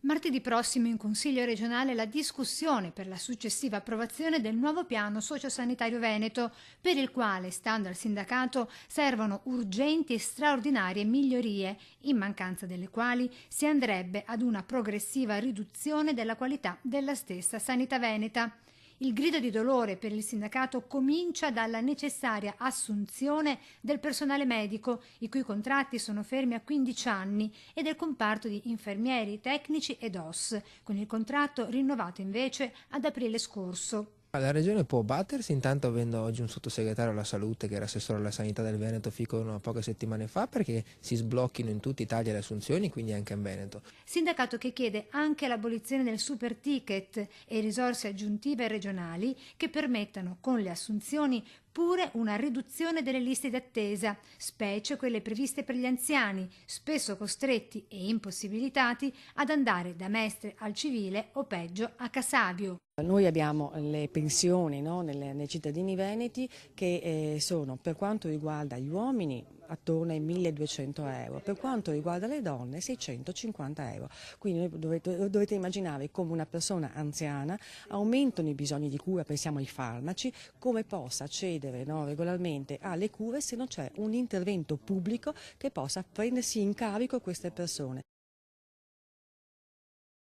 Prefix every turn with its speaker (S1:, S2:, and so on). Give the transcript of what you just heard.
S1: Martedì prossimo in Consiglio regionale la discussione per la successiva approvazione del nuovo piano sociosanitario veneto, per il quale, stando al sindacato, servono urgenti e straordinarie migliorie, in mancanza delle quali si andrebbe ad una progressiva riduzione della qualità della stessa sanità veneta. Il grido di dolore per il sindacato comincia dalla necessaria assunzione del personale medico, i cui contratti sono fermi a 15 anni, e del comparto di infermieri, tecnici ed OS, con il contratto rinnovato invece ad aprile scorso.
S2: La Regione può battersi, intanto avendo oggi un sottosegretario alla salute che era assessore alla sanità del Veneto fino a poche settimane fa, perché si sblocchino in tutta Italia le assunzioni, quindi anche in Veneto.
S1: Sindacato che chiede anche l'abolizione del super ticket e risorse aggiuntive regionali che permettano con le assunzioni pure una riduzione delle liste d'attesa, specie quelle previste per gli anziani, spesso costretti e impossibilitati ad andare da Mestre al civile o peggio a Casavio.
S3: Noi abbiamo le pensioni, no, nei cittadini veneti che sono, per quanto riguarda gli uomini, attorno ai 1.200 euro, per quanto riguarda le donne 650 euro. Quindi dovete immaginare come una persona anziana aumentano i bisogni di cura, pensiamo ai farmaci, come possa accedere, no, regolarmente alle cure se non c'è un intervento pubblico che possa prendersi in carico queste persone.